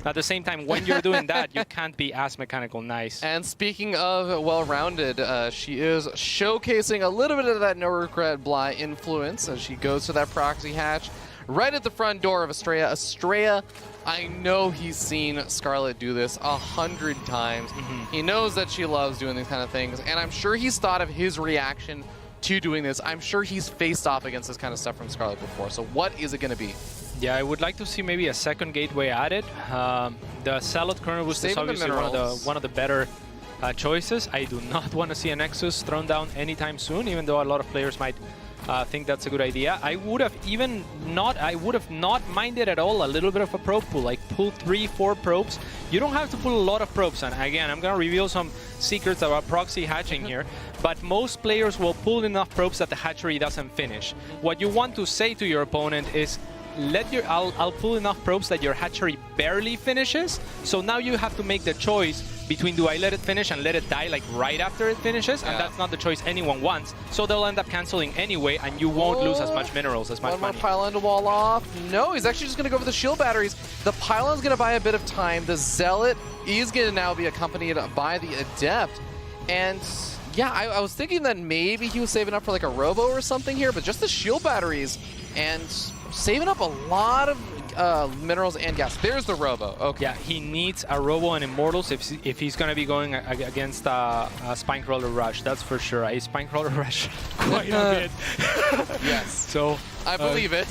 At the same time, when you're doing that, you can't be as mechanical nice. And speaking of well-rounded, she is showcasing a little bit of that no regret Bly influence as she goes to that proxy hatch right at the front door of Astrea. Astrea, I know he's seen Scarlett do this 100 times. He knows that she loves doing these kind of things, and I'm sure he's thought of his reaction to doing this. I'm sure he's faced off against this kind of stuff from Scarlett before. So what is it going to be? Yeah, I would like to see maybe a second gateway added. The Salad Kernel Boost is obviously one of the better choices. I do not want to see a Nexus thrown down anytime soon, even though a lot of players might think that's a good idea. I would have not minded at all a little bit of a probe pool, like pull 3-4 probes. You don't have to pull a lot of probes, and again, I'm gonna reveal some secrets about proxy hatching here, but most players will pull enough probes that the hatchery doesn't finish. What you want to say to your opponent is, I'll pull enough probes that your hatchery barely finishes, so now you have to make the choice between do I let it finish and let it die like right after it finishes, and that's not the choice anyone wants, so they'll end up canceling anyway, and you won't lose as much minerals, as much money. One more pylon to wall off. No, he's actually just going to go for the shield batteries. The pylon's going to buy a bit of time. The Zealot is going to now be accompanied by the Adept, and yeah, I was thinking that maybe he was saving up for like a Robo or something here, but just the shield batteries and saving up a lot of minerals and gas. There's the Robo. Okay. Yeah, he needs a Robo and Immortals if he's going to be going against a Spinecrawler Rush. That's for sure. A Spinecrawler Rush quite a bit. Yes. So I believe it.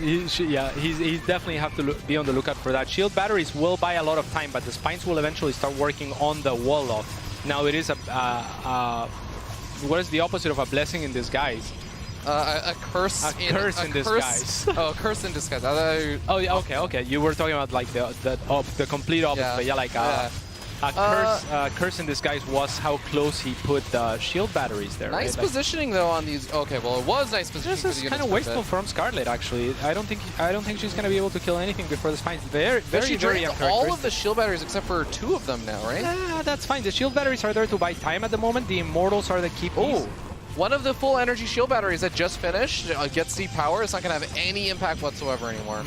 He definitely have to be on the lookout for that. Shield batteries will buy a lot of time, but the Spines will eventually start working on the wall off. Now it is what is the opposite of a blessing in disguise? A curse in disguise. Oh, a curse in disguise. Oh, yeah, okay. You were talking about like the complete opposite. Yeah, like a curse in disguise was how close he put the shield batteries there. Nice right? positioning though on these. Okay, well it was nice positioning. This is kind of wasteful from Scarlett actually. I don't think she's gonna be able to kill anything before the Spines. Very all of the shield batteries except for 2 of them now, right? Yeah, that's fine. The shield batteries are there to buy time at the moment. The Immortals are the key piece. Oh. One of the full energy shield batteries that just finished gets deep power. It's not going to have any impact whatsoever anymore.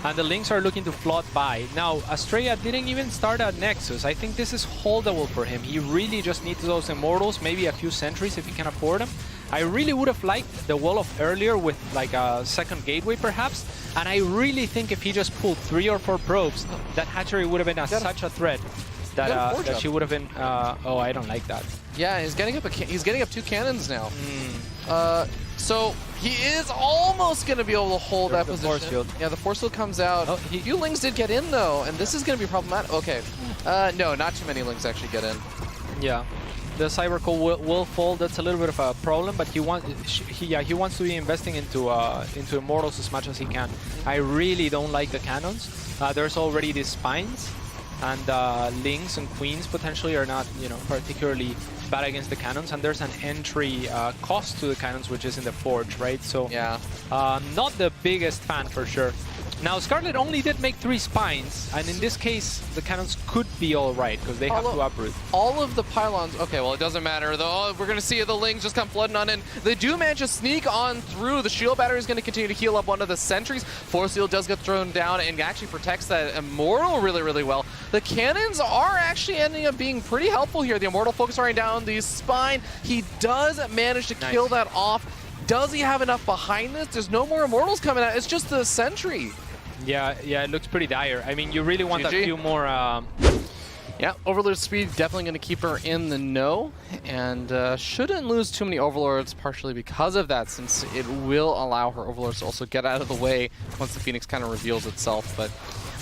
And the Lynx are looking to float by. Now, Astrea didn't even start at Nexus. I think this is holdable for him. He really just needs those Immortals, maybe a few sentries if he can afford them. I really would have liked the wall of earlier with like a second gateway perhaps. And I really think if he just pulled 3 or 4 probes, that hatchery would have been such a threat. That she would have been. Oh, I don't like that. Yeah, he's getting up 2 cannons now. So he is almost going to be able to hold that position. Force field. Yeah, the force field comes out. A few Lings did get in though, and this is going to be problematic. Okay, no, not too many Lings actually get in. Yeah, the Cybercoal will fall. That's a little bit of a problem, but he wants to be investing into Immortals as much as he can. I really don't like the cannons. There's already these Spines. And Lings and Queens potentially are not, particularly bad against the cannons. And there's an entry cost to the cannons, which is in the Forge, right? So, yeah, not the biggest fan for sure. Now, Scarlett only did make 3 Spines, and in this case, the cannons could be all right, because they have to uproot. All of the pylons, okay, well, it doesn't matter, though. We're going to see the Lings just come flooding on in. They do manage to sneak on through. The shield battery is going to continue to heal up one of the sentries. Force field does get thrown down and actually protects that Immortal really, really well. The cannons are actually ending up being pretty helpful here. The Immortal focusing down the Spine. He does manage to kill that off. Does he have enough behind this? There's no more Immortals coming out. It's just the sentry. Yeah, it looks pretty dire. I mean, you really want a few more... Yeah, Overlord speed definitely going to keep her in the know, and shouldn't lose too many Overlords partially because of that, since it will allow her Overlords to also get out of the way once the Phoenix kind of reveals itself. But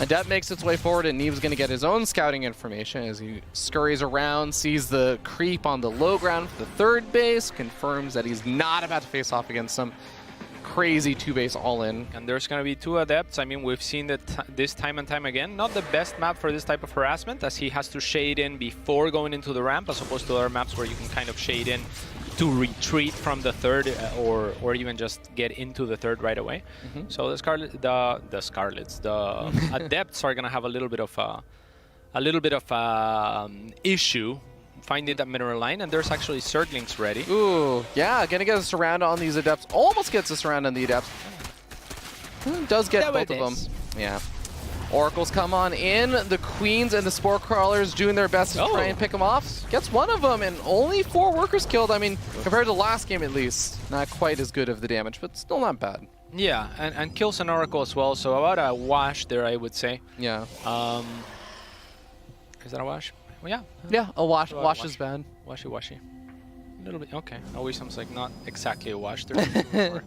Adept makes its way forward, and Neeb's going to get his own scouting information as he scurries around, sees the creep on the low ground for the 3rd base, confirms that he's not about to face off against some crazy 2-base all-in. And there's going to be 2 Adepts. I mean, we've seen that this time and time again. Not the best map for this type of harassment, as he has to shade in before going into the ramp, as opposed to other maps where you can kind of shade in to retreat from the 3rd, or even just get into the 3rd right away. So the Scarlets, the Adepts are going to have a little bit of issue finding that mineral line, and there's actually Zerglings ready. Ooh, yeah, gonna get us around on these Adepts. Almost gets us around on the Adepts. Does get both of them. Yeah. Oracles come on in. The Queens and the Spore Crawlers doing their best to try and pick them off. Gets one of them, and only 4 workers killed. I mean, compared to last game at least, not quite as good of the damage, but still not bad. Yeah, and kills an Oracle as well, so about a wash there, I would say. Yeah. Is that a wash? Well, yeah. Yeah, a wash. Wash is bad. Washy. A little bit. Okay. Always sounds like not exactly a wash. There's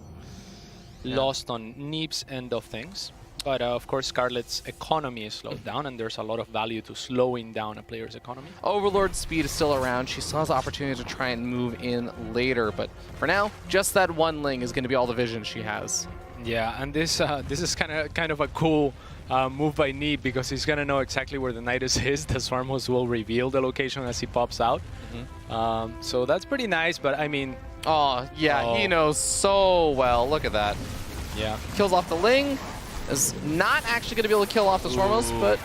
lost on Neeb's end of things. But of course, Scarlett's economy is slowed down, and there's a lot of value to slowing down a player's economy. Overlord's speed is still around. She still has opportunity to try and move in later, but for now, just that one Ling is going to be all the vision she has. Yeah, and this is kind of a cool move by Neeb, because he's gonna know exactly where the Nidus is. The Swarm Host will reveal the location as he pops out. So that's pretty nice, but I mean... Oh, yeah, he knows so well. Look at that. Yeah. Kills off the Ling. Is not actually going to be able to kill off the Swarm Host, but...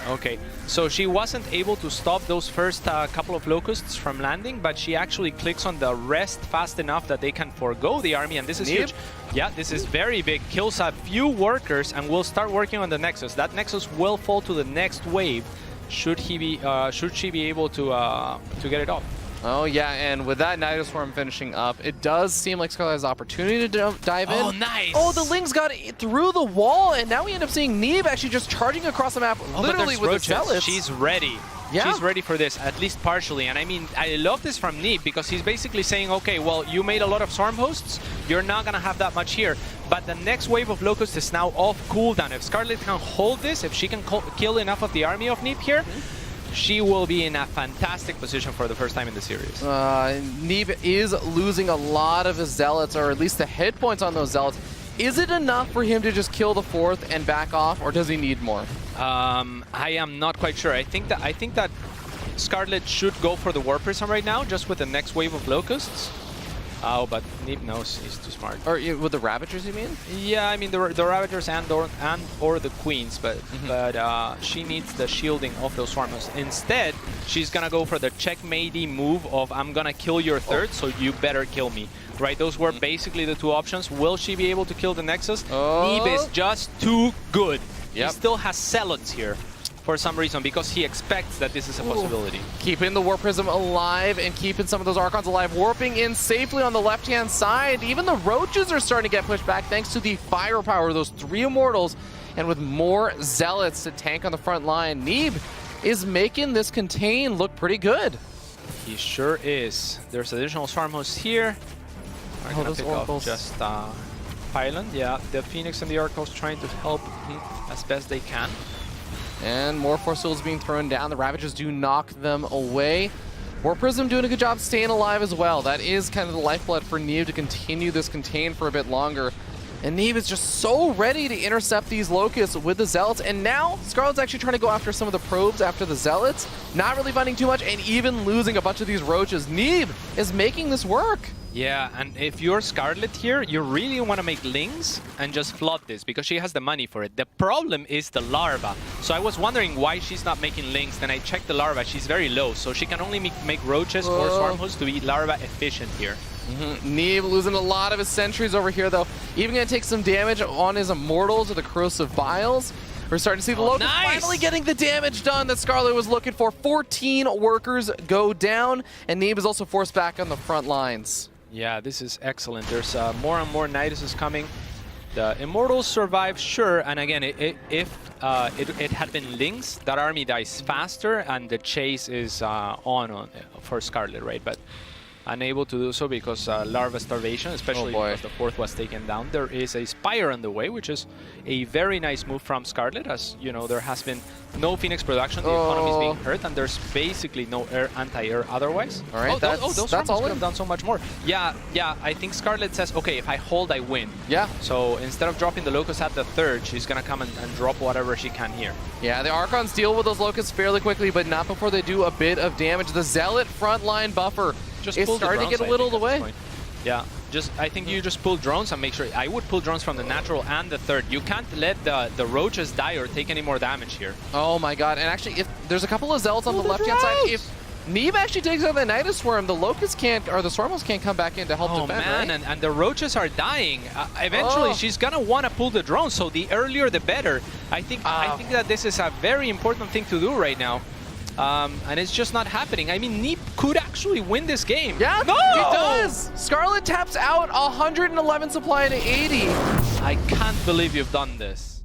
Okay, so she wasn't able to stop those first couple of Locusts from landing, but she actually clicks on the rest fast enough that they can forego the army, and this is huge. Yeah, this is very big. Kills a few workers, and will start working on the Nexus. That Nexus will fall to the next wave, should she be able to get it off. Oh yeah, and with that Nidus Swarm finishing up, it does seem like Scarlett has opportunity to dive in. Oh, nice! Oh, the Ling's got it through the wall, and now we end up seeing Neeb actually just charging across the map, literally with the Zealots. She's ready. Yeah. She's ready for this, at least partially. And I mean, I love this from Neeb, because he's basically saying, okay, well, you made a lot of Swarm Hosts, you're not going to have that much here. But the next wave of Locusts is now off cooldown. If Scarlett can hold this, if she can kill enough of the army of Neeb here, she will be in a fantastic position for the first time in the series. Neeb is losing a lot of his Zealots, or at least the hit points on those Zealots. Is it enough for him to just kill the 4th and back off, or does he need more? I am not quite sure. I think that Scarlett should go for the War Prism right now, just with the next wave of Locusts. Oh, but Neeb knows he's too smart. Or with the Ravagers, you mean? Yeah, I mean the Ravagers and or the Queens, but she needs the shielding of those Swarm Hosts. Instead, she's gonna go for the checkmatey move of I'm gonna kill your 3rd, so you better kill me. Right? Those were basically the 2 options. Will she be able to kill the Nexus? Neeb is just too good. He still has Zealots here for some reason, because he expects that this is a possibility. Keeping the War Prism alive and keeping some of those Archons alive, warping in safely on the left-hand side. Even the Roaches are starting to get pushed back thanks to the firepower of those 3 Immortals, and with more Zealots to tank on the front line. Neeb is making this contain look pretty good. He sure is. There's additional Swarm Hosts here. I'm gonna pick off just Pylon. Yeah, the Phoenix and the Oracles trying to help as best they can. And more Force Souls being thrown down. The Ravagers do knock them away. War Prism doing a good job staying alive as well. That is kind of the lifeblood for Neeb to continue this contain for a bit longer. And Neeb is just so ready to intercept these Locusts with the Zealots. And now Scarlett's actually trying to go after some of the probes after the Zealots. Not really finding too much, and even losing a bunch of these Roaches. Neeb is making this work. Yeah, and if you're Scarlett here, you really want to make Lings and just flood this, because she has the money for it. The problem is the larva. So I was wondering why she's not making Lings. Then I checked the larva. She's very low, so she can only make Roaches or Swarm Hosts to be larva efficient here. Neeb losing a lot of his sentries over here, though. Even going to take some damage on his Immortals or the Corrosive Vials. We're starting to see the Locust finally getting the damage done that Scarlett was looking for. 14 workers go down, and Neeb is also forced back on the front lines. Yeah, this is excellent. There's more and more Niduses coming. The Immortals survive, sure, and again, if it had been Lings, that army dies faster, and the chase is on for Scarlett, right? But unable to do so because larva starvation, especially because the 4th was taken down. There is a Spire on the way, which is a very nice move from Scarlett. As you know, there has been no Phoenix production, the economy is being hurt, and there's basically no anti-air otherwise. All right, those Swarms could have done so much more. Yeah, I think Scarlett says, okay, if I hold, I win. Yeah. So instead of dropping the Locust at the 3rd, she's gonna come and drop whatever she can here. Yeah, the Archons deal with those Locusts fairly quickly, but not before they do a bit of damage. The Zealot frontline buffer is starting to get a little away. Yeah, I think you just pull drones and make sure. I would pull drones from the natural and the 3rd. You can't let the Roaches die or take any more damage here. Oh my god, and actually, if there's a couple of Zealots on the left-hand side, if Neeb actually takes out the Nidus Swarm. The Locusts can't, or the Swarmos can't come back in to help defend, man, right? and the Roaches are dying. Eventually, she's gonna want to pull the drone, so the earlier the better. I think that this is a very important thing to do right now. And it's just not happening. I mean, Neeb could actually win this game. Yeah, no! He does! Scarlett taps out 111 supply to 80. I can't believe you've done this.